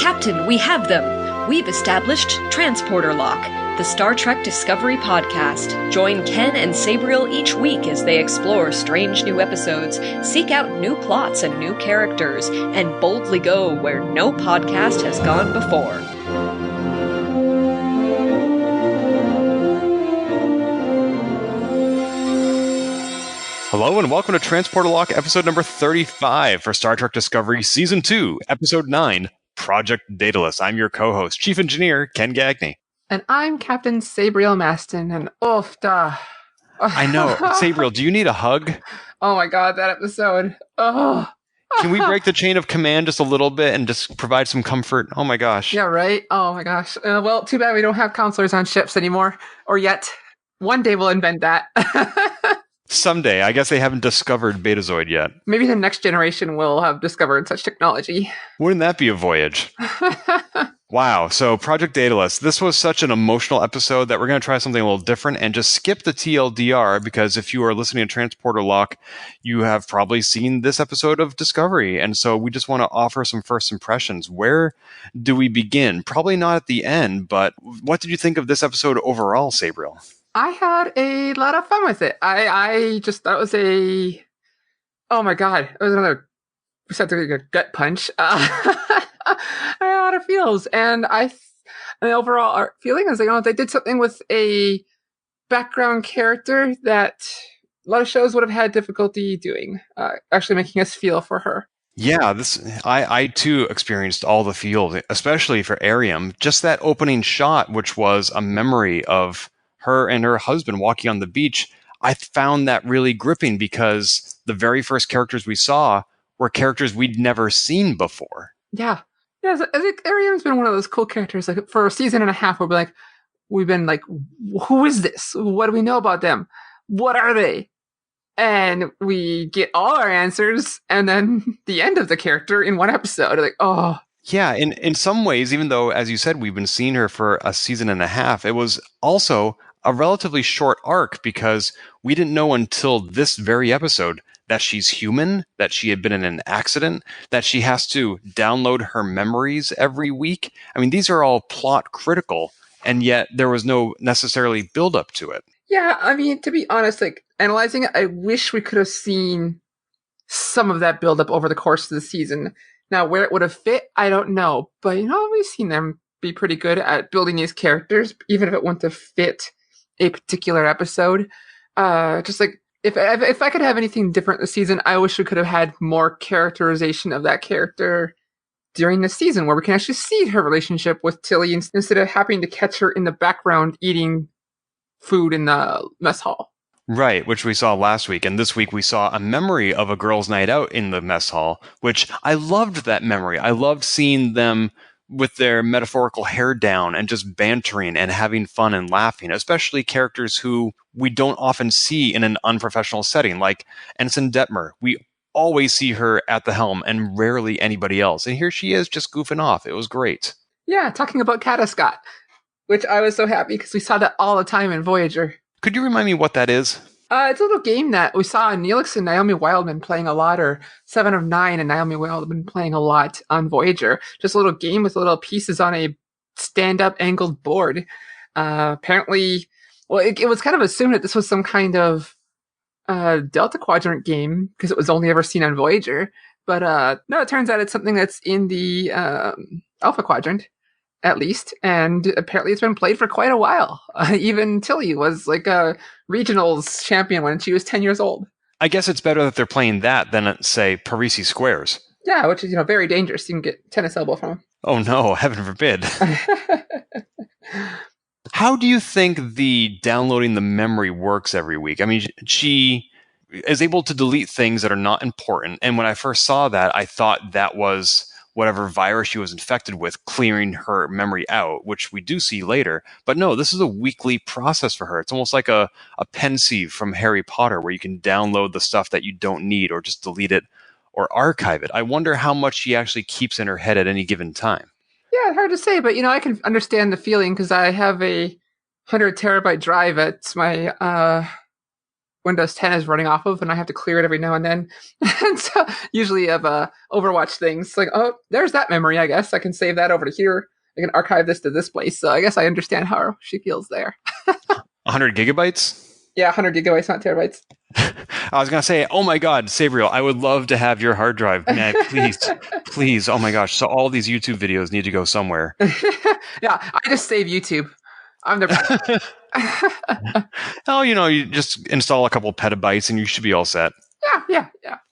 Captain, we have them! We've established Transporter Lock, the Star Trek Discovery podcast. Join Ken and Sabriel each week as they explore strange new episodes, seek out new plots and new characters, and boldly go where no podcast has gone before. Hello and welcome to Transporter Lock, episode number 35 for Star Trek Discovery Season 2, Episode 9, Project Daedalus. I'm your co-host, Chief Engineer Ken Gagney. And I'm Captain Sabriel Maston, and I know. Sabriel, do you need a hug? Oh my god, that episode. Oh. Can we break the chain of command just a little bit and just provide some comfort? Oh my gosh. Yeah, right? Oh my gosh. Well, too bad we don't have counselors on ships anymore. Or yet. One day we'll invent that. Someday. I guess they haven't discovered Betazoid yet. Maybe the next generation will have discovered such technology. Wouldn't that be a voyage? Wow. So Project Daedalus, this was such an emotional episode that we're going to try something a little different and just skip the TLDR, because if you are listening to Transporter Lock, you have probably seen this episode of Discovery. And so we just want to offer some first impressions. Where do we begin? Probably not at the end, but what did you think of this episode overall, Sabriel? I had a lot of fun with it. I just thought it was oh my god, it was another, besides a gut punch. I had a lot of feels, and the overall feeling is like, they did something with a background character that a lot of shows would have had difficulty doing, actually making us feel for her. Yeah, I too experienced all the feels, especially for Airiam. Just that opening shot, which was a memory of her and her husband walking on the beach, I found that really gripping because the very first characters we saw were characters we'd never seen before. Yeah. Yeah, I think Airiam's been one of those cool characters. Like, for a season and a half, we've been like, who is this? What do we know about them? What are they? And we get all our answers, and then the end of the character in one episode. Like, oh. Yeah, in some ways, even though, as you said, we've been seeing her for a season and a half, it was also a relatively short arc because we didn't know until this very episode that she's human, that she had been in an accident, that she has to download her memories every week. I mean, these are all plot critical, and yet there was no necessarily build up to it. Yeah, I mean, to be honest, like, analyzing it, I wish we could have seen some of that build up over the course of the season. Now, where it would have fit, I don't know. But, we've seen them be pretty good at building these characters, even if it wouldn't have fit a particular episode. Just like, if I could have anything different this season, I wish we could have had more characterization of that character during the season, where we can actually see her relationship with Tilly instead of having to catch her in the background eating food in the mess hall. Right, which we saw last week. And this week we saw a memory of a girls' night out in the mess hall, which I loved that memory. I loved seeing them with their metaphorical hair down and just bantering and having fun and laughing, especially characters who we don't often see in an unprofessional setting, like Ensign Detmer. We always see her at the helm and rarely anybody else. And here she is just goofing off. It was great. Yeah, talking about Catascott, which I was so happy because we saw that all the time in Voyager. Could you remind me what that is? It's a little game that we saw Neelix and Naomi Wildman playing a lot, or 7 of 9 and Naomi Wildman playing a lot on Voyager. Just a little game with little pieces on a stand-up angled board. Apparently, well, it was kind of assumed that this was some kind of Delta Quadrant game because it was only ever seen on Voyager. But no, it turns out it's something that's in the Alpha Quadrant, at least, and apparently it's been played for quite a while. Even Tilly was like a regionals champion when she was 10 years old. I guess it's better that they're playing that than, say, Parisi Squares. Yeah, which is, very dangerous. You can get tennis elbow from them. Oh no, heaven forbid. How do you think the downloading the memory works every week? I mean, she is able to delete things that are not important, and when I first saw that, I thought that was whatever virus she was infected with clearing her memory out, which we do see later. But no, this is a weekly process for her. It's almost like a pensieve from Harry Potter where you can download the stuff that you don't need or just delete it or archive it. I wonder how much she actually keeps in her head at any given time. Yeah, hard to say, but I can understand the feeling because I have a 100 terabyte drive at my Windows 10 is running off of, and I have to clear it every now and then. And so usually of Overwatch things, like, oh, there's that memory, I guess. I can save that over to here. I can archive this to this place. So I guess I understand how she feels there. 100 gigabytes? Yeah, 100 gigabytes, not terabytes. I was going to say, oh my God, Sabriel, I would love to have your hard drive. Man, please. Oh my gosh. So all these YouTube videos need to go somewhere. Yeah, I just save YouTube. I'm the... Oh, you just install a couple petabytes and you should be all set. Yeah.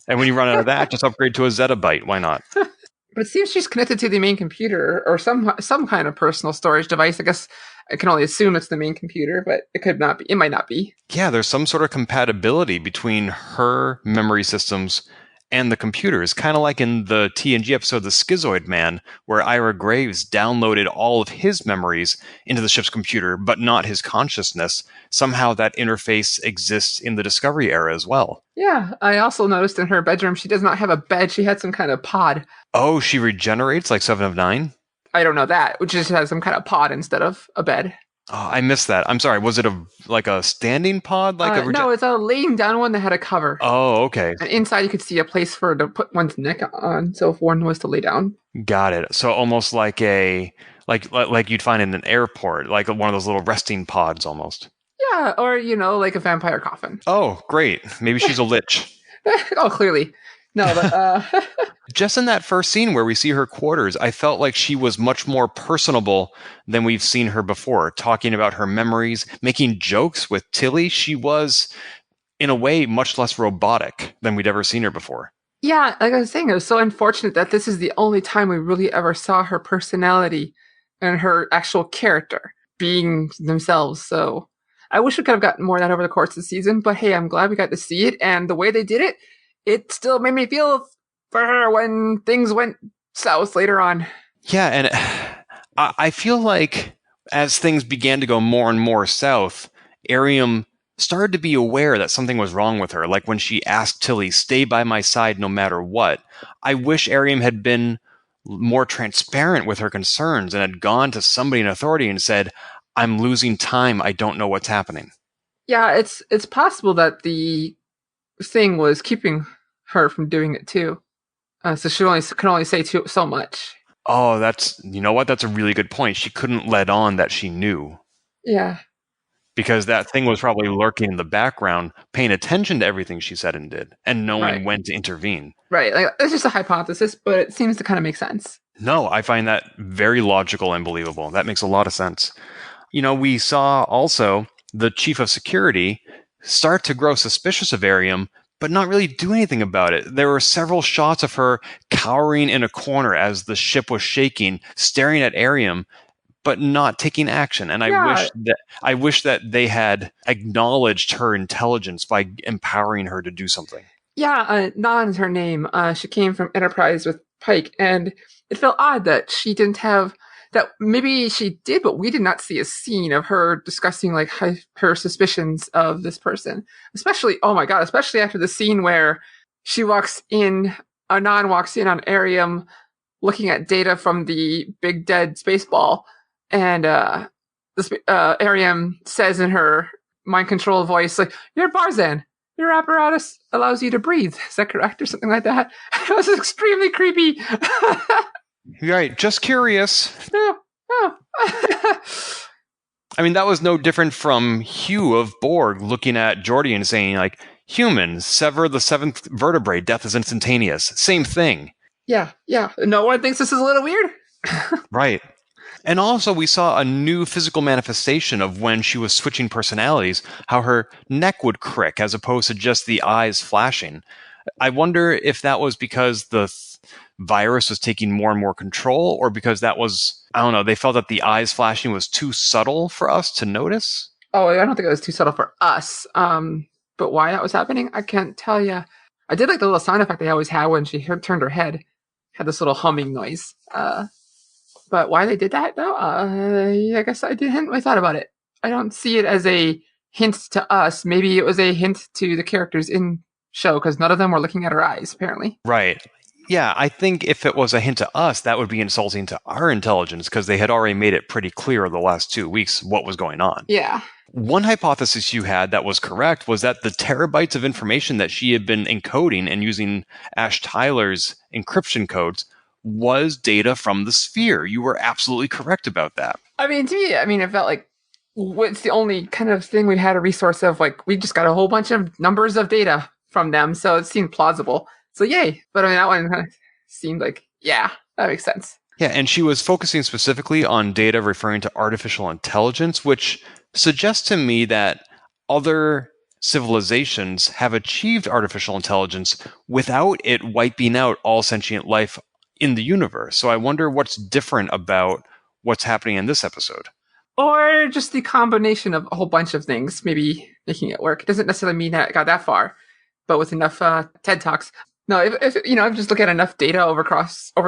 And when you run out of that, just upgrade to a zettabyte. Why not? But it seems she's connected to the main computer or some kind of personal storage device. I guess I can only assume it's the main computer, but it could not be. It might not be. Yeah, there's some sort of compatibility between her memory systems and the computers, kind of like in the TNG episode The Schizoid Man, where Ira Graves downloaded all of his memories into the ship's computer, but not his consciousness. Somehow that interface exists in the Discovery era as well. Yeah, I also noticed in her bedroom she does not have a bed. She had some kind of pod. Oh, she regenerates like 7 of 9? I don't know that, which just has some kind of pod instead of a bed. Oh, I missed that. I'm sorry. Was it a standing pod? No, it's a laying down one that had a cover. Oh, okay. And inside you could see a place for to put one's neck on, so if one was to lay down. Got it. So almost like like you'd find in an airport, like one of those little resting pods almost. Yeah, or like a vampire coffin. Oh, great. Maybe she's a lich. Oh, clearly. No, but just in that first scene where we see her quarters, I felt like she was much more personable than we've seen her before, talking about her memories, making jokes with Tilly. She was, in a way, much less robotic than we'd ever seen her before. Yeah, like I was saying, it was so unfortunate that this is the only time we really ever saw her personality and her actual character being themselves. So I wish we could have gotten more of that over the course of the season, but hey, I'm glad we got to see it. And the way they did it, it still made me feel for her when things went south later on. Yeah, and I feel like as things began to go more and more south, Airiam started to be aware that something was wrong with her, like when she asked Tilly, stay by my side no matter what. I wish Airiam had been more transparent with her concerns and had gone to somebody in authority and said, I'm losing time, I don't know what's happening. Yeah, it's possible that the thing was keeping her from doing it too. So she can only say so much. Oh, that's a really good point. She couldn't let on that she knew. Yeah. Because that thing was probably lurking in the background, paying attention to everything she said and did, and knowing when to intervene. Right. Like, it's just a hypothesis, but it seems to kind of make sense. No, I find that very logical and believable. That makes a lot of sense. We saw also the chief of security start to grow suspicious of Airiam, but not really do anything about it. There were several shots of her cowering in a corner as the ship was shaking, staring at Airiam, but not taking action. And I wish that they had acknowledged her intelligence by empowering her to do something. Yeah, Nan is her name. She came from Enterprise with Pike, and it felt odd that she didn't have that. Maybe she did, but we did not see a scene of her discussing like her suspicions of this person. Especially after the scene where she walks in, Nan walks in on Airiam, looking at data from the big dead space ball, and Airiam says in her mind control voice, like, "You're Barzan. Your apparatus allows you to breathe. Is that correct?" or something like that. It was extremely creepy. Right, just curious. Oh. I mean, that was no different from Hugh of Borg looking at Geordi and saying, like, humans, sever the 7th vertebrae, death is instantaneous. Same thing. Yeah. No one thinks this is a little weird. Right. And also, we saw a new physical manifestation of when she was switching personalities, how her neck would crick as opposed to just the eyes flashing. I wonder if that was because the virus was taking more and more control, or because that was, I don't know, they felt that the eyes flashing was too subtle for us to notice. Oh, I don't think it was too subtle for us. But why that was happening, I can't tell you. I did like the little sound effect they always had when she turned her head. Had this little humming noise. But why they did that, though, I guess I hadn't really thought about it. I don't see it as a hint to us. Maybe it was a hint to the characters in show, because none of them were looking at her eyes, apparently. Right. Yeah, I think if it was a hint to us, that would be insulting to our intelligence, because they had already made it pretty clear the last 2 weeks what was going on. Yeah. One hypothesis you had that was correct was that the terabytes of information that she had been encoding and using Ash Tyler's encryption codes was data from the sphere. You were absolutely correct about that. I mean, to me, it felt like what's the only kind of thing we had a resource of, like, we just got a whole bunch of numbers of data from them, so it seemed plausible. So yay. But that one kind of seemed like, yeah, that makes sense. Yeah, and she was focusing specifically on data referring to artificial intelligence, which suggests to me that other civilizations have achieved artificial intelligence without it wiping out all sentient life in the universe. So I wonder what's different about what's happening in this episode. Or just the combination of a whole bunch of things, maybe making it work. It doesn't necessarily mean that it got that far, but with enough TED Talks. No, if you just look at enough data over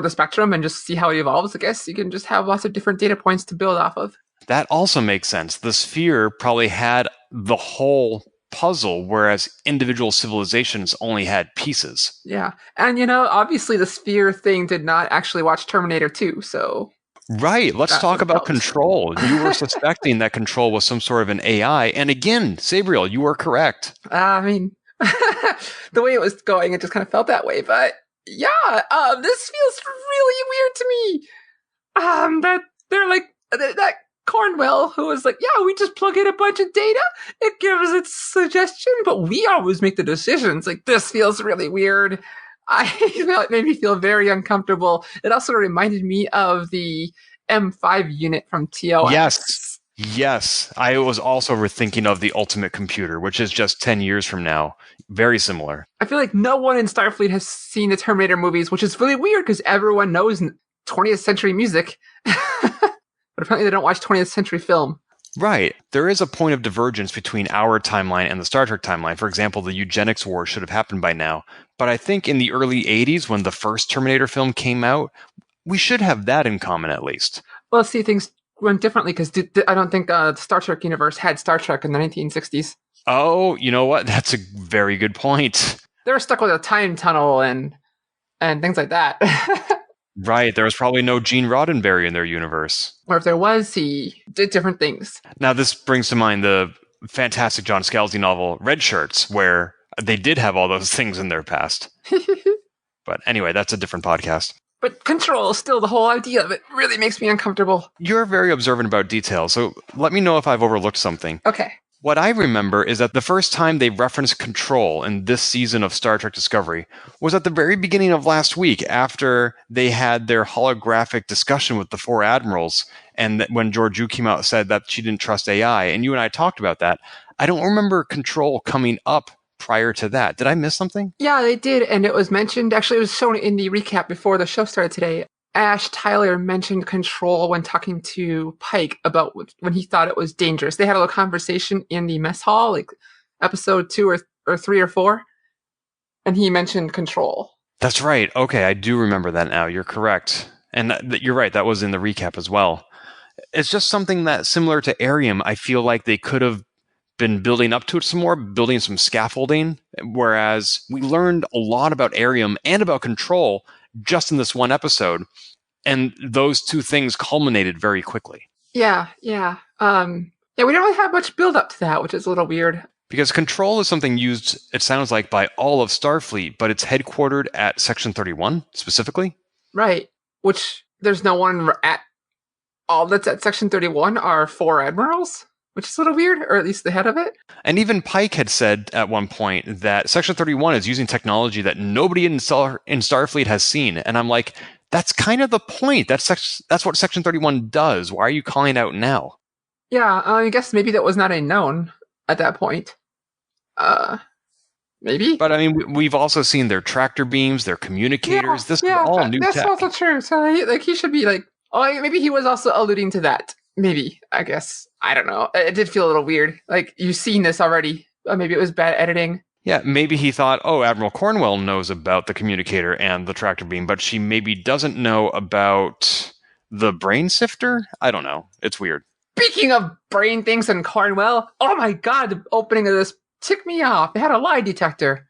the spectrum and just see how it evolves, I guess you can just have lots of different data points to build off of. That also makes sense. The sphere probably had the whole puzzle, whereas individual civilizations only had pieces. Yeah. And, obviously the sphere thing did not actually watch Terminator 2, so... Right. Let's talk about Control. You were suspecting that Control was some sort of an AI. And again, Sabriel, you were correct. The way it was going, it just kind of felt that way. But yeah, this feels really weird to me. That they're like that Cornwell, who was like, yeah, we just plug in a bunch of data, it gives its suggestion, but we always make the decisions. Like, this feels really weird. It made me feel very uncomfortable. It also reminded me of the M5 unit from TOS. Yes. I was also thinking of the Ultimate Computer, which is just 10 years from now. Very similar. I feel like no one in Starfleet has seen the Terminator movies, which is really weird because everyone knows 20th century music. But apparently they don't watch 20th century film. Right. There is a point of divergence between our timeline and the Star Trek timeline. For example, the eugenics war should have happened by now. But I think in the early 80s, when the first Terminator film came out, we should have that in common at least. Well, see, things went differently because I don't think the Star Trek universe had Star Trek in the 1960s. Oh, you know what? That's a very good point. They were stuck with a time tunnel and things like that. Right. There was probably no Gene Roddenberry in their universe. Or if there was, he did different things. Now, this brings to mind the fantastic John Scalzi novel, Red Shirts, where they did have all those things in their past. But anyway, that's a different podcast. But Control, still, the whole idea of it really makes me uncomfortable. You're very observant about details, so let me know if I've overlooked something. Okay. What I remember is that the first time they referenced Control in this season of Star Trek Discovery was at the very beginning of last week, after they had their holographic discussion with the four admirals, and when Georgiou came out and said that she didn't trust AI, and you and I talked about that. I don't remember Control coming up prior to that. Did I miss something? Yeah, they did, and it was mentioned, actually it was shown in the recap before the show started today. Ash Tyler mentioned Control when talking to Pike about when he thought it was dangerous. They had a little conversation in the mess hall, like episode 2 or 3 or 4, and he mentioned Control. That's right. Okay, I do remember that now. You're correct. And you're right, that was in the recap as well. It's just something that, similar to Airiam, I feel like they could have been building up to it some more, building some scaffolding, whereas we learned a lot about Airiam and about Control just in this one episode, and those two things culminated very quickly. Yeah. We don't really have much build up to that, which is a little weird. Because Control is something used, it sounds like, by all of Starfleet, but it's headquartered at Section 31, specifically. Right, which there's no one at all that's at Section 31 are 4 admirals, which is a little weird, or at least the head of it. And even Pike had said at one point that Section 31 is using technology that nobody in Starfleet has seen. And I'm like, that's kind of the point. That's what Section 31 does. Why are you calling it out now? Yeah, I guess maybe that was not a known at that point. Maybe. But I mean, we've also seen their tractor beams, their communicators. This is all new tech. That's also true. So he should be like, maybe he was also alluding to that. Maybe, I guess. I don't know. It did feel a little weird. Like, you've seen this already. Maybe it was bad editing. Yeah, maybe he thought, Admiral Cornwell knows about the communicator and the tractor beam, but she maybe doesn't know about the brain sifter? I don't know. It's weird. Speaking of brain things and Cornwell, oh my god, the opening of this ticked me off. They had a lie detector,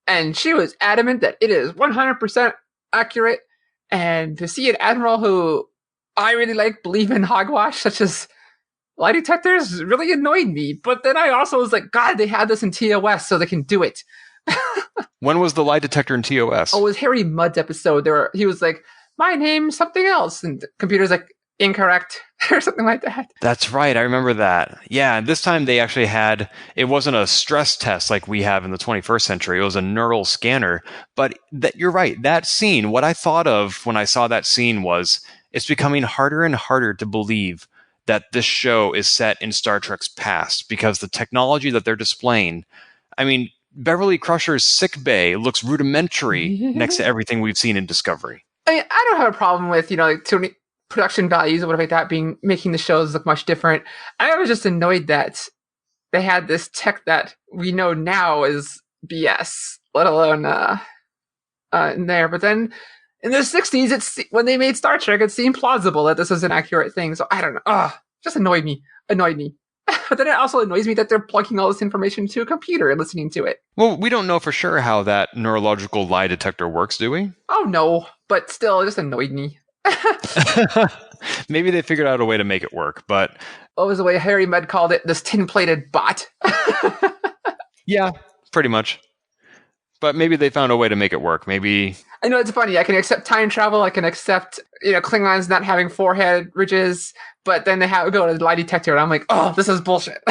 and she was adamant that it is 100% accurate, and to see an admiral who I really believe in hogwash, such as lie detectors really annoyed me. But then I also was like, God, they had this in TOS, so they can do it. When was the lie detector in TOS? Oh, it was Harry Mudd's episode. He was like, my name's something else. And the computer's like, incorrect, or something like that. That's right. I remember that. Yeah, this time they actually it wasn't a stress test like we have in the 21st century. It was a neural scanner. But you're right. That scene, what I thought of when I saw that scene was, it's becoming harder and harder to believe that this show is set in Star Trek's past, because the technology that they're displaying, I mean, Beverly Crusher's sickbay looks rudimentary next to everything we've seen in Discovery. I mean, I don't have a problem with, like, production values or whatever like that making the shows look much different. I was just annoyed that they had this tech that we know now is BS, let alone in there. But then in the 60s, when they made Star Trek, it seemed plausible that this was an accurate thing. So I don't know. Just annoyed me. But then it also annoys me that they're plugging all this information into a computer and listening to it. Well, we don't know for sure how that neurological lie detector works, do we? Oh, no. But still, it just annoyed me. Maybe they figured out a way to make it work, but... What was the way Harry Mudd called it? This tin-plated bot. Yeah, pretty much. But maybe they found a way to make it work. Maybe... I know, it's funny. I can accept time travel. I can accept, Klingons not having forehead ridges, but then they go to the lie detector, and I'm like, oh, this is bullshit.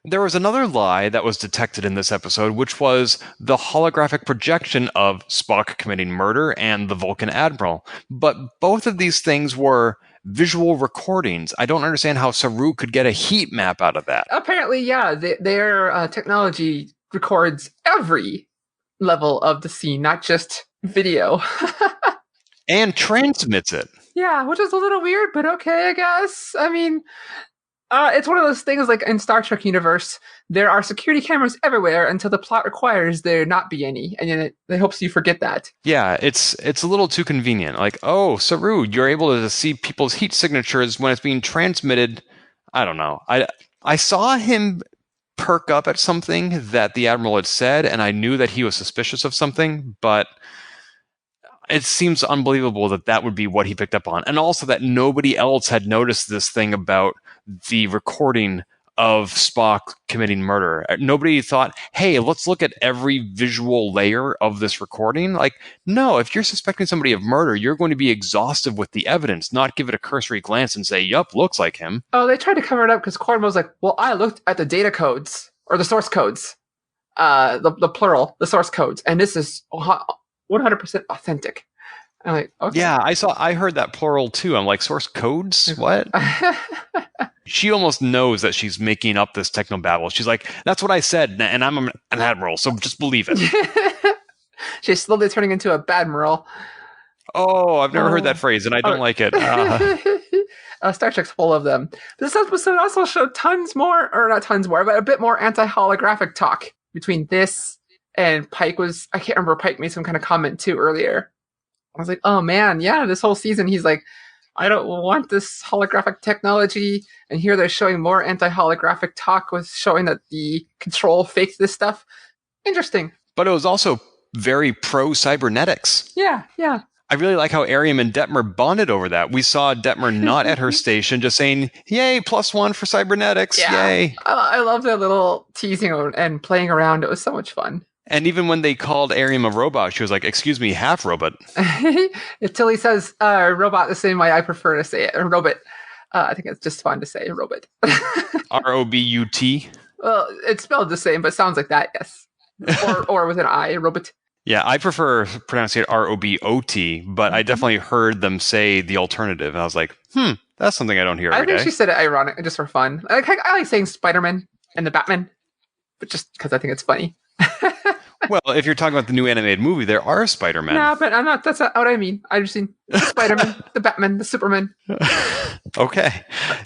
There was another lie that was detected in this episode, which was the holographic projection of Spock committing murder and the Vulcan Admiral. But both of these things were visual recordings. I don't understand how Saru could get a heat map out of that. Apparently, yeah, their technology records every level of the scene, not just video. And transmits it. Yeah, which is a little weird, but okay, I guess. I mean... it's one of those things like in Star Trek universe, there are security cameras everywhere until the plot requires there not be any, and then it hopes you forget that. Yeah, it's a little too convenient. Like, oh, Saru, you're able to see people's heat signatures when it's being transmitted. I don't know. I saw him perk up at something that the Admiral had said, and I knew that he was suspicious of something, but it seems unbelievable that would be what he picked up on. And also that nobody else had noticed this thing about the recording of Spock committing murder. Nobody thought, hey, let's look at every visual layer of this recording. Like, no, if you're suspecting somebody of murder, you're going to be exhaustive with the evidence, not give it a cursory glance and say, yup, looks like him. Oh, they tried to cover it up because Corman was like, well, I looked at the data codes, or the source codes, the plural, the source codes, and this is 100% authentic. I'm like, okay. Yeah, I heard that plural too. I'm like, source codes? What? She almost knows that she's making up this technobabble. She's like, that's what I said, and I'm an admiral, so just believe it. She's slowly turning into a badmiral. Oh, I've never heard that phrase, and I don't like it. Star Trek's full of them. This episode also showed but a bit more anti-holographic talk between this and Pike I can't remember, Pike made some kind of comment too earlier. I was like, oh man, yeah, this whole season he's like, I don't want this holographic technology. And here they're showing more anti-holographic talk with showing that the control fakes this stuff. Interesting. But it was also very pro-cybernetics. Yeah. I really like how Airiam and Detmer bonded over that. We saw Detmer not at her station just saying, yay, +1 for cybernetics, yay. I love their little teasing and playing around. It was so much fun. And even when they called Airiam a robot, she was like, excuse me, half robot. Until he says robot the same way I prefer to say it, or robot. I think it's just fun to say robot. R-O-B-U-T? Well, it's spelled the same, but sounds like that, yes. Or with an I, robot. Yeah, I prefer pronouncing it R-O-B-O-T, but I definitely heard them say the alternative, and I was like, that's something I don't hear every day. I think she said it ironic, just for fun. I like saying Spider-Man and the Batman, but just because I think it's funny. Well, if you're talking about the new animated movie, there are Spider-Men. No, but I'm not. That's not what I mean. I just mean the Spider-Man, the Batman, the Superman. Okay.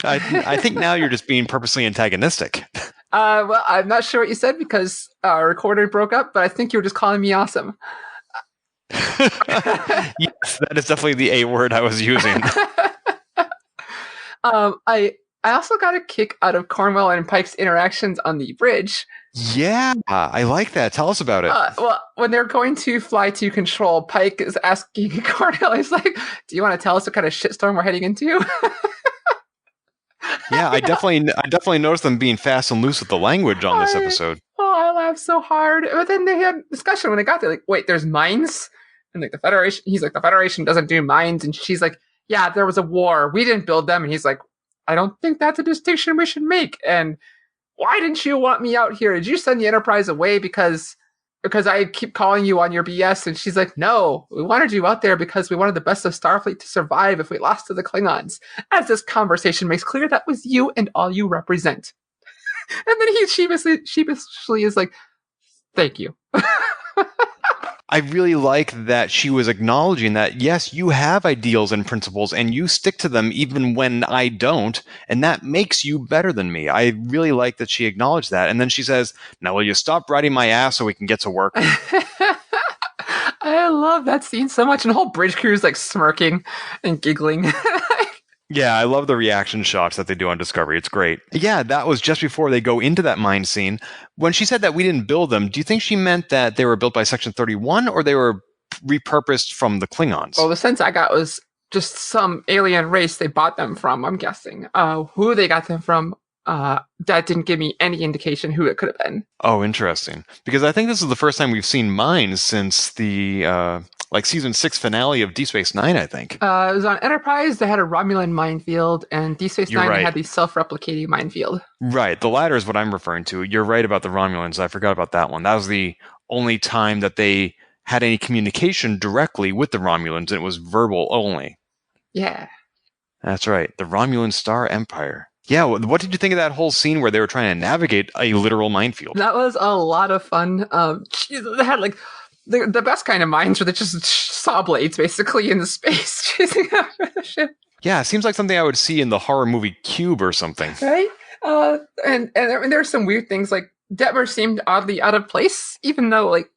I think now you're just being purposely antagonistic. Well, I'm not sure what you said because our recorder broke up, but I think you were just calling me awesome. Yes, that is definitely the A word I was using. I also got a kick out of Cornwell and Pike's interactions on the bridge. Yeah, I like that. Tell us about it. Well, when they're going to fly to Control, Pike is asking Cornwell, he's like, do you want to tell us what kind of shitstorm we're heading into? Yeah, I definitely noticed them being fast and loose with the language on this episode. I laughed so hard. But then they had discussion when they got there, like, wait, there's mines? And like the Federation, he's like, the Federation doesn't do mines. And she's like, yeah, there was a war. We didn't build them. And he's like, I don't think that's a distinction we should make. And why didn't you want me out here? Did you send the Enterprise away because I keep calling you on your BS? And she's like, no, we wanted you out there because we wanted the best of Starfleet to survive if we lost to the Klingons. As this conversation makes clear, that was you and all you represent. And then he sheepishly is like, thank you. I really like that she was acknowledging that, yes, you have ideals and principles and you stick to them even when I don't, and that makes you better than me. I really like that she acknowledged that. And then she says, now will you stop riding my ass so we can get to work? I love that scene so much. And the whole bridge crew is like smirking and giggling. Yeah, I love the reaction shots that they do on Discovery. It's great. Yeah, that was just before they go into that mine scene. When she said that we didn't build them, do you think she meant that they were built by Section 31 or they were repurposed from the Klingons? Well, the sense I got was just some alien race they bought them from, I'm guessing. Who they got them from, that didn't give me any indication who it could have been. Oh, interesting. Because I think this is the first time we've seen mines since the season 6 finale of Deep Space Nine, I think. It was on Enterprise. They had a Romulan minefield, and Deep Space Nine right. had the self-replicating minefield. Right. The latter is what I'm referring to. You're right about the Romulans. I forgot about that one. That was the only time that they had any communication directly with the Romulans, and it was verbal only. Yeah. That's right. The Romulan Star Empire. Yeah, what did you think of that whole scene where they were trying to navigate a literal minefield? That was a lot of fun. They had like the best kind of mines where they just saw blades basically in the space chasing after the ship. Yeah, it seems like something I would see in the horror movie Cube or something. Right? And there's some weird things, like Detmer seemed oddly out of place, even though like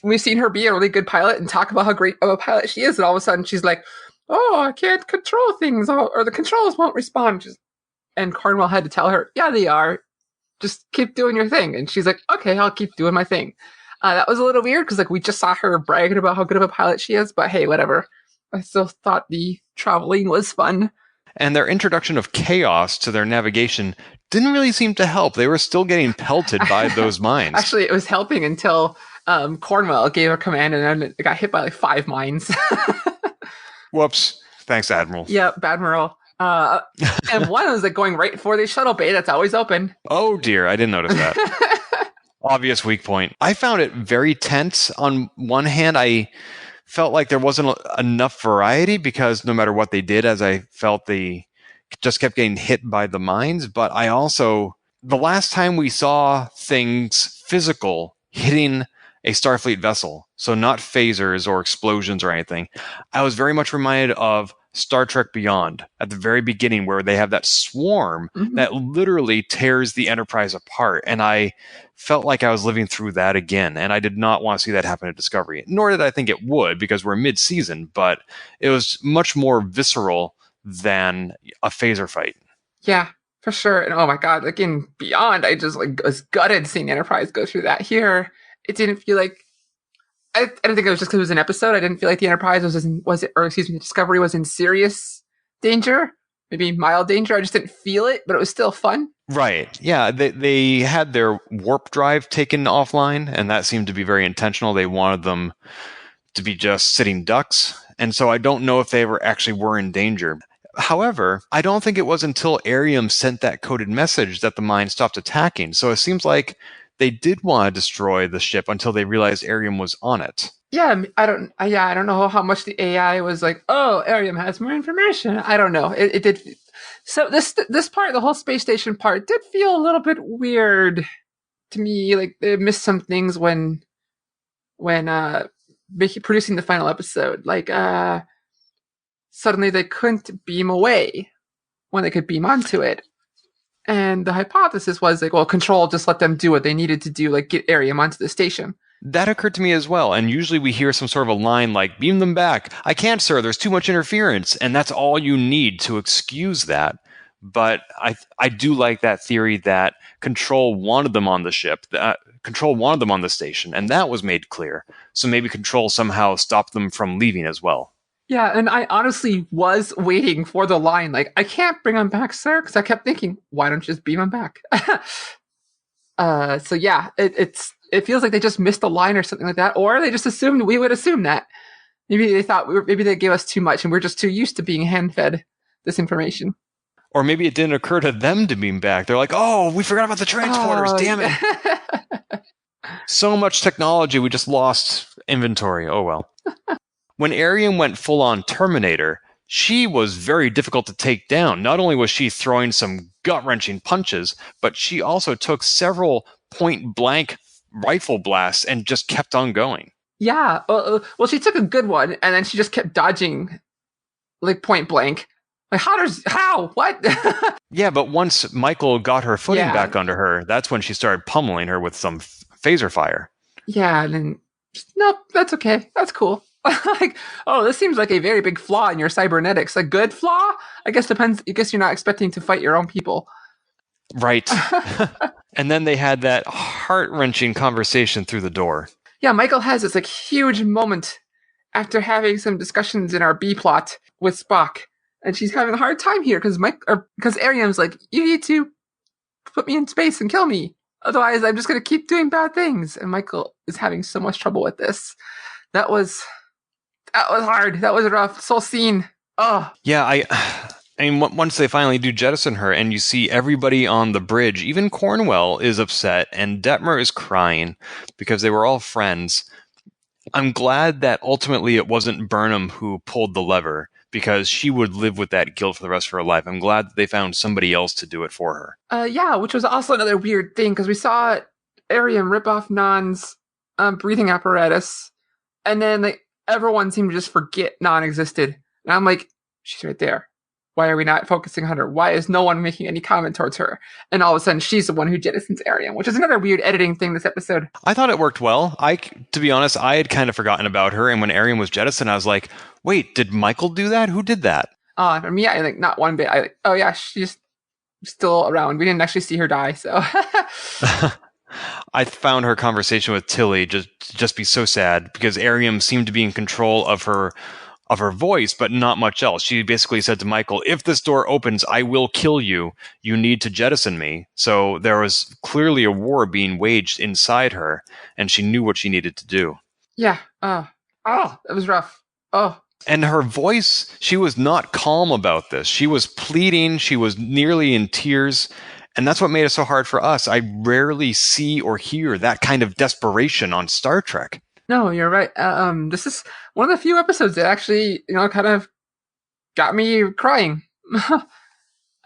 we've seen her be a really good pilot and talk about how great of a pilot she is, and all of a sudden she's like, oh, I can't control things, or the controls won't respond. And Cornwell had to tell her, yeah, they are. Just keep doing your thing. And she's like, okay, I'll keep doing my thing. That was a little weird because like we just saw her bragging about how good of a pilot she is, but hey, whatever. I still thought the traveling was fun. And their introduction of chaos to their navigation didn't really seem to help. They were still getting pelted by those mines. Actually, it was helping until Cornwell gave a command and then it got hit by like 5 mines. Whoops. Thanks, Admiral. Yeah, Admiral. And one was like going right for the shuttle bay that's always open. Oh dear, I didn't notice that. Obvious weak point. I found it very tense. On one hand, I felt like there wasn't enough variety because no matter what they did, as I felt they just kept getting hit by the mines. But I also, the last time we saw things physical hitting a Starfleet vessel, so not phasers or explosions or anything, I was very much reminded of Star Trek Beyond at the very beginning, where they have that swarm that literally tears the Enterprise apart. And I felt like I was living through that again. And I did not want to see that happen at Discovery, nor did I think it would, because we're mid-season, but it was much more visceral than a phaser fight. Yeah, for sure. And oh my God, like in Beyond, I just like was gutted seeing Enterprise go through that. Here, it didn't feel like, I don't think it was just because it was an episode. I didn't feel like the Enterprise the Discovery was in serious danger, maybe mild danger. I just didn't feel it, but it was still fun. Right. Yeah. They had their warp drive taken offline, and that seemed to be very intentional. They wanted them to be just sitting ducks. And so I don't know if they ever actually were in danger. However, I don't think it was until Airiam sent that coded message that the mine stopped attacking. So it seems like they did want to destroy the ship until they realized Airiam was on it. Yeah, I don't know how much the AI was like, oh, Airiam has more information. I don't know. It did. So this part, the whole space station part, did feel a little bit weird to me. Like they missed some things when producing the final episode. Like suddenly they couldn't beam away when they could beam onto it. And the hypothesis was like, well, Control just let them do what they needed to do, like get Airiam onto the station. That occurred to me as well. And usually we hear some sort of a line like, beam them back. I can't, sir. There's too much interference. And that's all you need to excuse that. But I do like that theory that Control wanted them on the ship. Control wanted them on the station. And that was made clear. So maybe Control somehow stopped them from leaving as well. Yeah, and I honestly was waiting for the line, like, I can't bring him back, sir, because I kept thinking, why don't you just beam him back? So yeah, it feels like they just missed a line or something like that, or they just assumed we would assume that. Maybe they thought maybe they gave us too much, and we're just too used to being hand-fed this information. Or maybe it didn't occur to them to beam back. They're like, oh, we forgot about the transporters, damn it. So much technology, we just lost inventory. Oh well. When Airiam went full-on Terminator, she was very difficult to take down. Not only was she throwing some gut-wrenching punches, but she also took several point-blank rifle blasts and just kept on going. Yeah, well, she took a good one, and then she just kept dodging, like, point blank. Like, how? What? Yeah, but once Michael got her footing back under her, that's when she started pummeling her with some phaser fire. Yeah, and then, nope, that's okay. That's cool. Like, oh, this seems like a very big flaw in your cybernetics. A good flaw? I guess depends. I guess you're not expecting to fight your own people. Right. And then they had that heart-wrenching conversation through the door. Yeah, Michael has this like huge moment after having some discussions in our B plot with Spock, and she's having a hard time here because Airiam's like, you need to put me in space and kill me, otherwise I'm just going to keep doing bad things. And Michael is having so much trouble with this. That was hard. That was rough. This whole scene. Oh. Yeah, I mean, once they finally do jettison her, and you see everybody on the bridge, even Cornwell is upset, and Detmer is crying because they were all friends. I'm glad that ultimately it wasn't Burnham who pulled the lever, because she would live with that guilt for the rest of her life. I'm glad that they found somebody else to do it for her. Yeah, which was also another weird thing, because we saw Airiam rip off Non's breathing apparatus, and then like everyone seemed to just forget Non existed. And I'm like, she's right there. Why are we not focusing on her? Why is no one making any comment towards her? And all of a sudden, she's the one who jettisons Airiam, which is another weird editing thing this episode. I thought it worked well. To be honest, I had kind of forgotten about her, and when Airiam was jettisoned, I was like, wait, did Michael do that? Who did that? For me, I think not one bit. I like, oh yeah, she's still around. We didn't actually see her die, so... I found her conversation with Tilly just be so sad, because Airiam seemed to be in control of her voice, but not much else. She basically said to Michael, if this door opens, I will kill you. You need to jettison me. So there was clearly a war being waged inside her, and she knew what she needed to do. Yeah. That was rough. Oh. And her voice, she was not calm about this. She was pleading. She was nearly in tears. And that's what made it so hard for us. I rarely see or hear that kind of desperation on Star Trek. No, you're right. This is one of the few episodes that actually, kind of got me crying.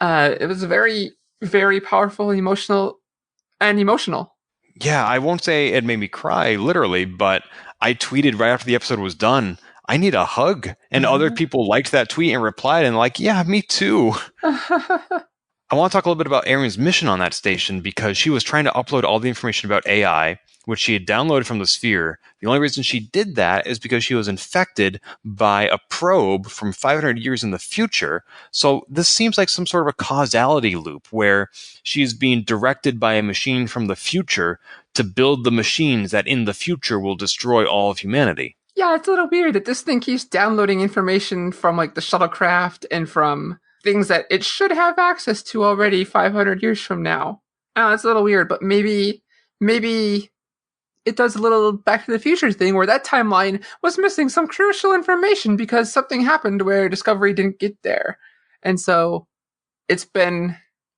It was very, very powerful, emotional. Yeah, I won't say it made me cry, literally, but I tweeted right after the episode was done, I need a hug. And other people liked that tweet and replied and like, yeah, me too. I want to talk a little bit about Airiam's mission on that station, because she was trying to upload all the information about AI, which she had downloaded from the sphere. The only reason she did that is because she was infected by a probe from 500 years in the future. So this seems like some sort of a causality loop where she's being directed by a machine from the future to build the machines that in the future will destroy all of humanity. Yeah, it's a little weird that this thing keeps downloading information from like the shuttlecraft and from things that it should have access to already 500 years from now. It's a little weird, but maybe it does a little Back to the Future thing where that timeline was missing some crucial information because something happened where Discovery didn't get there. And so it's been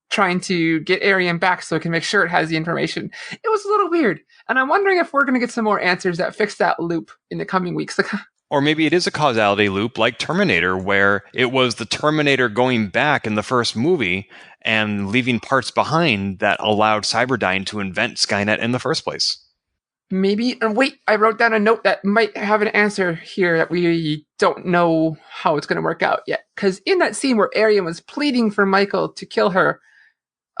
trying to get Airiam back so it can make sure it has the information. It was a little weird. And I'm wondering if we're going to get some more answers that fix that loop in the coming weeks. Or maybe it is a causality loop like Terminator, where it was the Terminator going back in the first movie and leaving parts behind that allowed Cyberdyne to invent Skynet in the first place. Maybe. Wait, I wrote down a note that might have an answer here that we don't know how it's going to work out yet. Because in that scene where Airiam was pleading for Michael to kill her,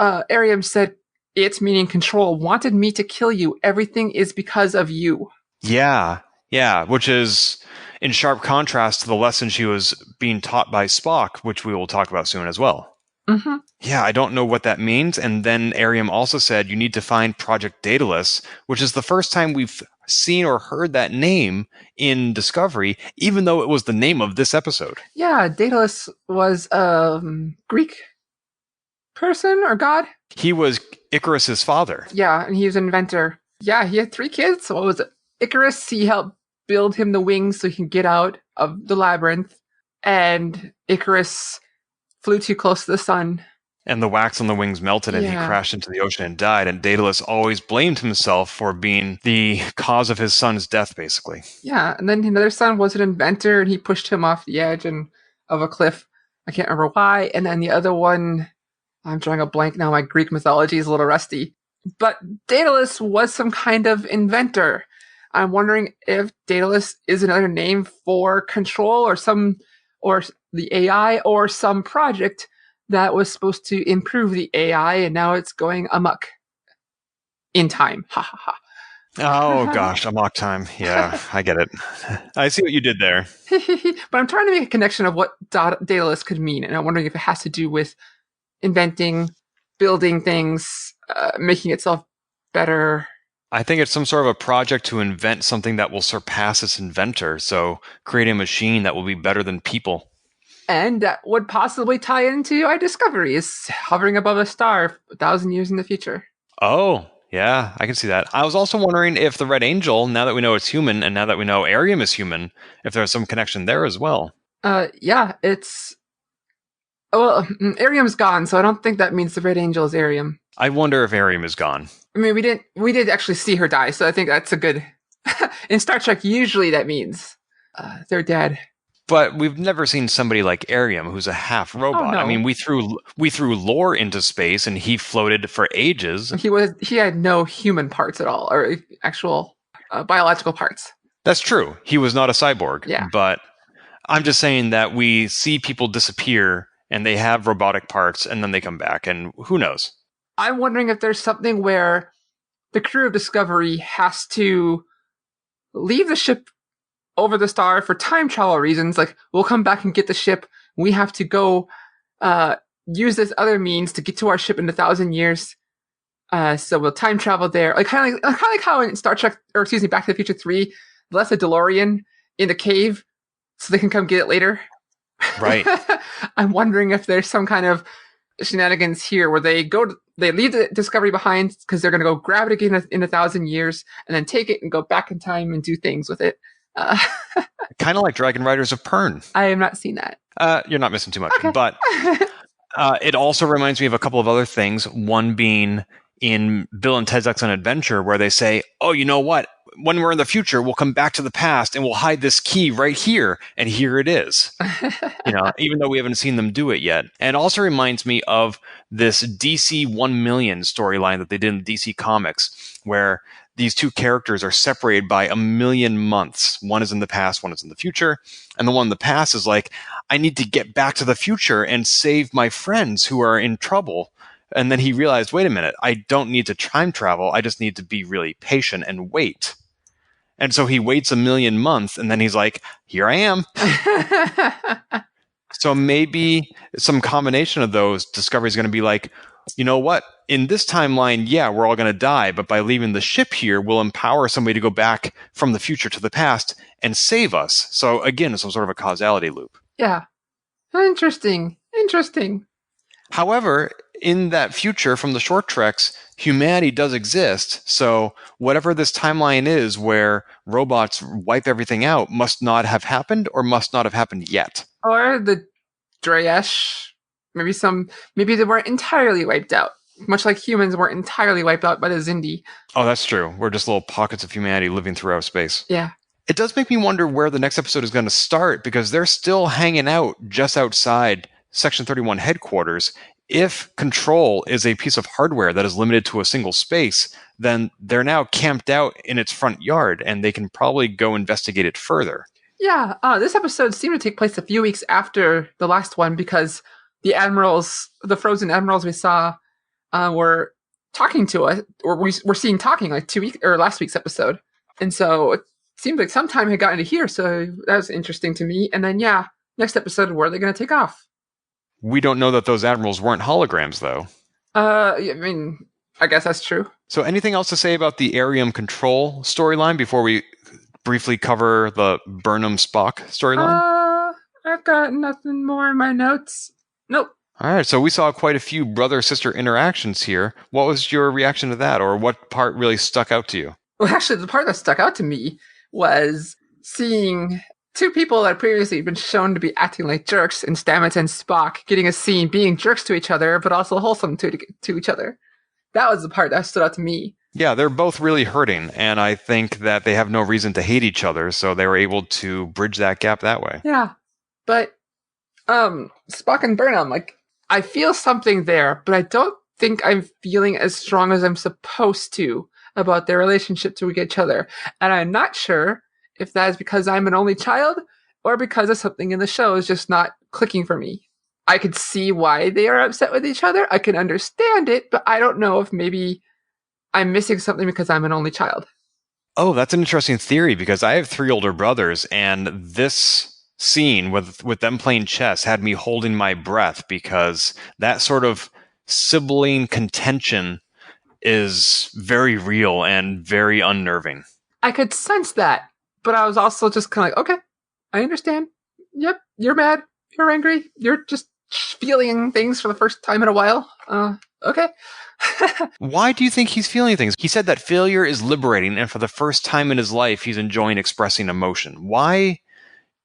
Airiam said, "It's meaning control wanted me to kill you. Everything is because of you." Yeah, which is in sharp contrast to the lesson she was being taught by Spock, which we will talk about soon as well. Mm-hmm. Yeah, I don't know what that means. And then Airiam also said you need to find Project Daedalus, which is the first time we've seen or heard that name in Discovery, even though it was the name of this episode. Yeah, Daedalus was a Greek person or god? He was Icarus's father. Yeah, and he was an inventor. Yeah, he had 3 kids. So what was it? Icarus, he helped build him the wings so he can get out of the labyrinth. And Icarus flew too close to the sun. And the wax on the wings melted and he crashed into the ocean and died. And Daedalus always blamed himself for being the cause of his son's death, basically. Yeah, and then another son was an inventor and he pushed him off the edge of a cliff. I can't remember why. And then the other one, I'm drawing a blank now. My Greek mythology is a little rusty. But Daedalus was some kind of inventor. I'm wondering if Daedalus is another name for control or the AI or some project that was supposed to improve the AI, and now it's going amok in time. Ha ha ha. Oh gosh, amok time. Yeah, I get it. I see what you did there. But I'm trying to make a connection of what Daedalus could mean, and I'm wondering if it has to do with inventing, building things, making itself better. I think it's some sort of a project to invent something that will surpass its inventor, so create a machine that will be better than people. And that would possibly tie into our discoveries, hovering above a star 1,000 years in the future. Oh, yeah, I can see that. I was also wondering if the Red Angel, now that we know it's human, and now that we know Airiam is human, if there's some connection there as well. Yeah, it's... Well, Airiam's gone, so I don't think that means the Red Angel is Airiam. I wonder if Airiam is gone. I mean, we did actually see her die, so I think that's a good... In Star Trek, usually that means they're dead. But we've never seen somebody like Airiam, who's a half robot. Oh, no. I mean, we threw lore into space, and he floated for ages. He had no human parts at all, or actual biological parts. That's true. He was not a cyborg. Yeah. But I'm just saying that we see people disappear, and they have robotic parts, and then they come back, and who knows? I'm wondering if there's something where the crew of Discovery has to leave the ship over the star for time travel reasons. Like, we'll come back and get the ship. We have to go use this other means to get to our ship in 1,000 years. So we'll time travel there. Kind of like how in Back to the Future 3, they left the DeLorean in the cave so they can come get it later. Right. I'm wondering if there's some kind of shenanigans here where they leave the Discovery behind because they're going to go grab it again in 1,000 years and then take it and go back in time and do things with it. Kind of like Dragon Riders of Pern. I have not seen that. You're not missing too much. Okay. But it also reminds me of a couple of other things. One being in Bill and Ted's Excellent Adventure, where they say, oh, you know what? When we're in the future, we'll come back to the past and we'll hide this key right here. And here it is. Even though we haven't seen them do it yet. And it also reminds me of this DC 1 million storyline that they did in DC Comics, where these two characters are separated by 1 million months. One is in the past, one is in the future. And the one in the past is like, I need to get back to the future and save my friends who are in trouble. And then he realized, wait a minute, I don't need to time travel. I just need to be really patient and wait. And so he waits 1 million months, and then he's like, here I am. So maybe some combination of those, Discovery is going to be like, you know what? In this timeline, yeah, we're all going to die, but by leaving the ship here, we'll empower somebody to go back from the future to the past and save us. So again, some sort of a causality loop. Yeah. Interesting. However, in that future from the short treks, humanity does exist. So whatever this timeline is where robots wipe everything out must not have happened or must not have happened yet. Or the Draesh, maybe they weren't entirely wiped out. Much like humans weren't entirely wiped out by the Xindi. Oh, that's true. We're just little pockets of humanity living throughout space. Yeah. It does make me wonder where the next episode is going to start, because they're still hanging out just outside Section 31 headquarters. If control is a piece of hardware that is limited to a single space, then they're now camped out in its front yard, and they can probably go investigate it further. Yeah, this episode seemed to take place a few weeks after the last one, because the frozen admirals we saw were talking to us, or we were seeing talking like last week's episode. And so it seemed like some time had gotten to here, so that was interesting to me. And then, yeah, next episode, where are they going to take off? We don't know that those admirals weren't holograms, though. I mean, I guess that's true. So anything else to say about the Airiam control storyline before we briefly cover the Burnham Spock storyline? I've got nothing more in my notes. Nope. All right, so we saw quite a few brother-sister interactions here. What was your reaction to that, or what part really stuck out to you? Well, actually, the part that stuck out to me was seeing two people that had previously been shown to be acting like jerks in Stamets and Spock getting a scene being jerks to each other, but also wholesome to each other. That was the part that stood out to me. Yeah, they're both really hurting, and I think that they have no reason to hate each other, so they were able to bridge that gap that way. Yeah, but Spock and Burnham, like, I feel something there, but I don't think I'm feeling as strong as I'm supposed to about their relationship to each other. And I'm not sure if that is because I'm an only child or because of something in the show is just not clicking for me. I could see why they are upset with each other. I can understand it, but I don't know if maybe I'm missing something because I'm an only child. Oh, that's an interesting theory, because I have 3 older brothers, and this scene with them playing chess had me holding my breath, because that sort of sibling contention is very real and very unnerving. I could sense that, but I was also just kind of like, okay, I understand. Yep, you're mad. You're angry. You're just feeling things for the first time in a while. Okay. Why do you think he's feeling things? He said that failure is liberating, and for the first time in his life, he's enjoying expressing emotion. Why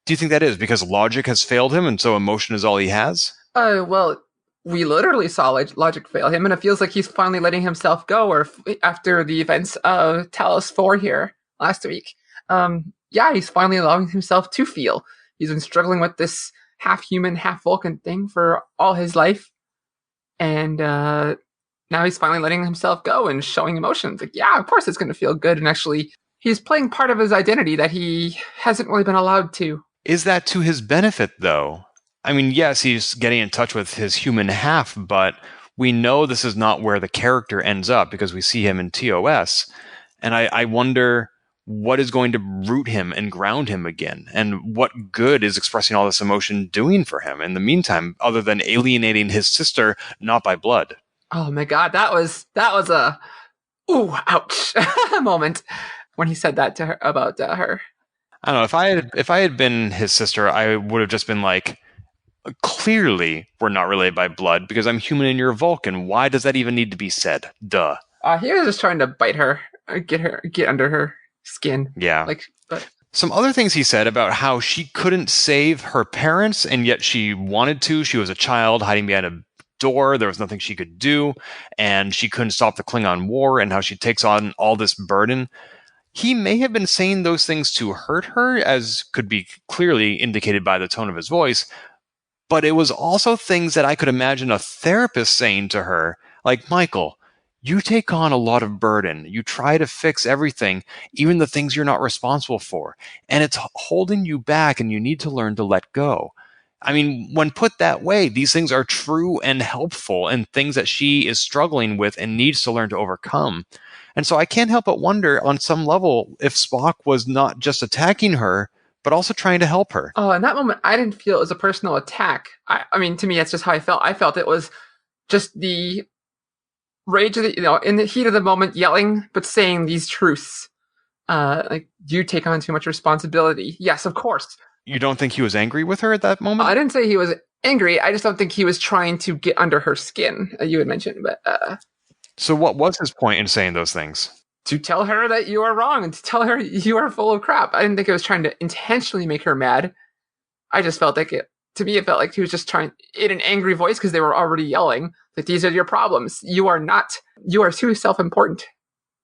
do you think that is? Because logic has failed him, and so emotion is all he has? Well, we literally saw logic fail him, and it feels like he's finally letting himself go, or after the events of Talos 4 here last week. Yeah, he's finally allowing himself to feel. He's been struggling with this half-human, half-Vulcan thing for all his life, and now he's finally letting himself go and showing emotions. Like, yeah, of course it's going to feel good, and actually, he's playing part of his identity that he hasn't really been allowed to. Is that to his benefit, though? I mean, yes, he's getting in touch with his human half, but we know this is not where the character ends up, because we see him in TOS. And I wonder what is going to root him and ground him again, and what good is expressing all this emotion doing for him in the meantime, other than alienating his sister, not by blood. Oh my god, that was a ooh, ouch moment when he said that to her about her. I don't know, if I had been his sister, I would have just been like, clearly we're not related by blood, because I'm human and you're Vulcan. Why does that even need to be said? Duh. He was just trying to bite her, get under her skin. Yeah. But some other things he said about how she couldn't save her parents, and yet she wanted to. She was a child hiding behind a door. There was nothing she could do, and she couldn't stop the Klingon war, and how she takes on all this burden. He may have been saying those things to hurt her, as could be clearly indicated by the tone of his voice, but it was also things that I could imagine a therapist saying to her, like, Michael, you take on a lot of burden. You try to fix everything, even the things you're not responsible for, and it's holding you back, and you need to learn to let go. I mean, when put that way, these things are true and helpful, and things that she is struggling with and needs to learn to overcome. And so I can't help but wonder, on some level, if Spock was not just attacking her, but also trying to help her. Oh, in that moment, I didn't feel it was a personal attack. I mean, to me, that's just how I felt. I felt it was just the rage of in the heat of the moment, yelling, but saying these truths. Like, you take on too much responsibility. Yes, of course. You don't think he was angry with her at that moment? I didn't say he was angry. I just don't think he was trying to get under her skin, you had mentioned. But so what was his point in saying those things? To tell her that you are wrong and to tell her you are full of crap. I didn't think it was trying to intentionally make her mad. I just felt like to me, it felt like he was just trying in an angry voice, because they were already yelling that these are your problems. You are too self-important.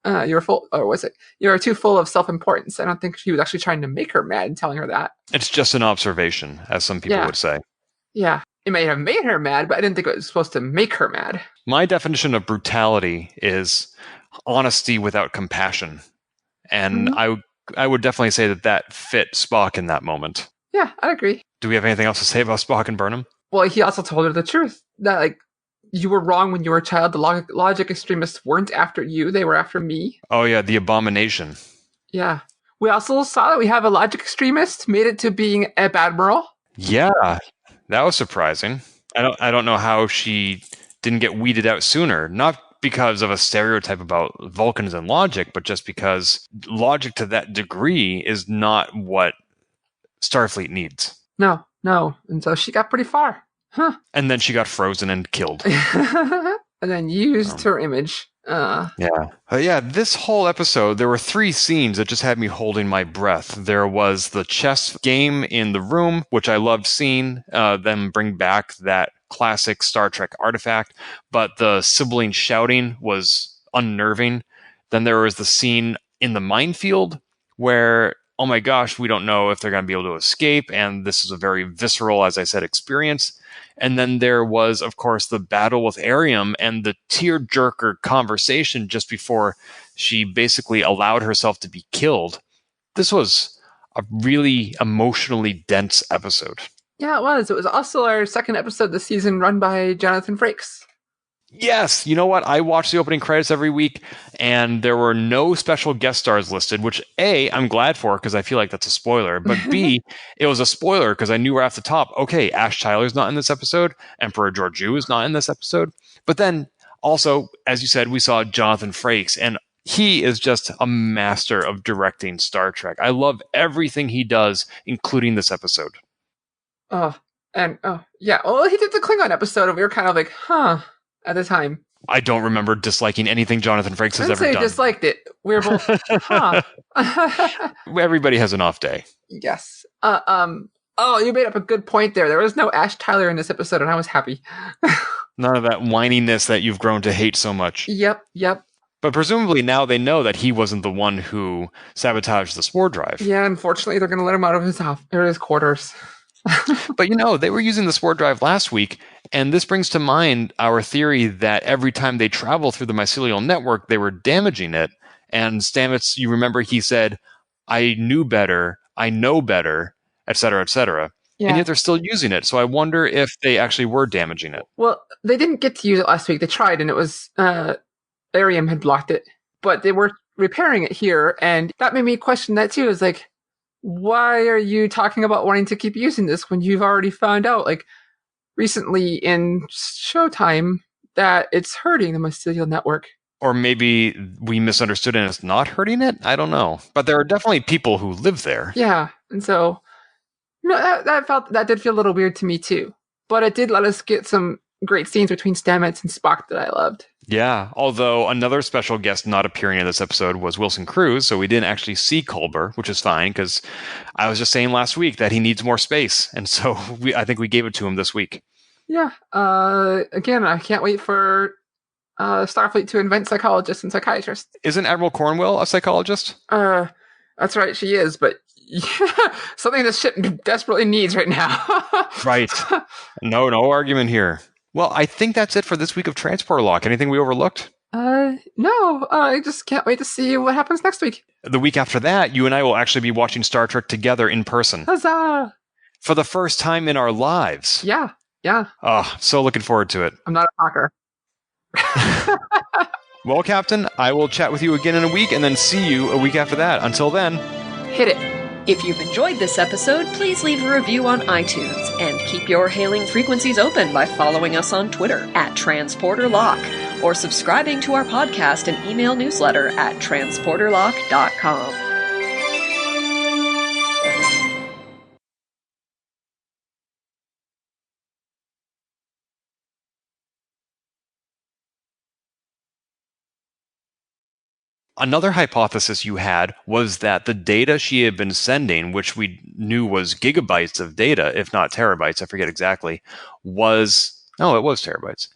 You are too full of self-importance. I don't think he was actually trying to make her mad and telling her that. It's just an observation, as some people would say. Yeah. It may have made her mad, but I didn't think it was supposed to make her mad. My definition of brutality is honesty without compassion. And I would definitely say that fit Spock in that moment. Yeah, I agree. Do we have anything else to say about Spock and Burnham? Well, he also told her the truth. That, like, you were wrong when you were a child. The logic extremists weren't after you. They were after me. Oh, yeah, the abomination. Yeah. We also saw that we have a logic extremist made it to being a admiral. Yeah, that was surprising. I don't know how she didn't get weeded out sooner. Not because of a stereotype about Vulcans and logic, but just because logic to that degree is not what Starfleet needs. No. And so she got pretty far. Huh. And then she got frozen and killed. And then used her image. Yeah, this whole episode, there were 3 scenes that just had me holding my breath. There was the chess game in the room, which I loved seeing them bring back that classic Star Trek artifact, but the sibling shouting was unnerving. Then there was the scene in the minefield where, oh my gosh, we don't know if they're going to be able to escape, and this is a very visceral, as I said, experience. And then there was, of course, the battle with Airiam and the tear-jerker conversation just before she basically allowed herself to be killed. This was a really emotionally dense episode. Yeah, it was. It was also our second episode this season run by Jonathan Frakes. Yes, you know what? I watch the opening credits every week, and there were no special guest stars listed, which A, I'm glad for because I feel like that's a spoiler, but B, it was a spoiler because I knew right off the top, okay, Ash Tyler's not in this episode, Emperor Georgiou is not in this episode, but then also, as you said, we saw Jonathan Frakes, and he is just a master of directing Star Trek. I love everything he does, including this episode. Yeah. Well, he did the Klingon episode, and we were kind of like, huh, at the time. I don't remember disliking anything Jonathan Frakes has ever done. I disliked it. We were both, huh. Everybody has an off day. Yes. You made up a good point there. There was no Ash Tyler in this episode, and I was happy. None of that whininess that you've grown to hate so much. Yep. But presumably now they know that he wasn't the one who sabotaged the spore drive. Yeah, unfortunately, they're going to let him out of his quarters. But they were using the spore drive last week, and this brings to mind our theory that every time they travel through the mycelial network, they were damaging it. And Stamets, you remember, he said, I knew better, I know better, etc., etc. Yeah. And yet they're still using it. So I wonder if they actually were damaging it. Well, they didn't get to use it last week. They tried, and it was Airiam had blocked it. But they were repairing it here, and that made me question that too. It's like, why are you talking about wanting to keep using this when you've already found out, like, recently in Showtime that it's hurting the mycelial network? Or maybe we misunderstood and it's not hurting it? I don't know. But there are definitely people who live there. Yeah, and so that did feel a little weird to me too. But it did let us get some great scenes between Stamets and Spock that I loved. Yeah, although another special guest not appearing in this episode was Wilson Cruz, so we didn't actually see Culber, which is fine, because I was just saying last week that he needs more space, and so I think we gave it to him this week. Yeah, again, I can't wait for Starfleet to invent psychologists and psychiatrists. Isn't Admiral Cornwell a psychologist? That's right, she is, but something this ship desperately needs right now. Right. No argument here. Well, I think that's it for this week of Transporter Lock. Anything we overlooked? No. I just can't wait to see what happens next week. The week after that, you and I will actually be watching Star Trek together in person. Huzzah! For the first time in our lives. Yeah. Oh, so looking forward to it. I'm not a talker. Well, Captain, I will chat with you again in a week and then see you a week after that. Until then, hit it. If you've enjoyed this episode, please leave a review on iTunes and keep your hailing frequencies open by following us on Twitter @TransporterLock or subscribing to our podcast and email newsletter at transporterlock.com. Another hypothesis you had was that the data she had been sending, which we knew was gigabytes of data, if not terabytes, I forget exactly, it was terabytes.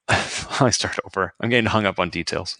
I start over. I'm getting hung up on details.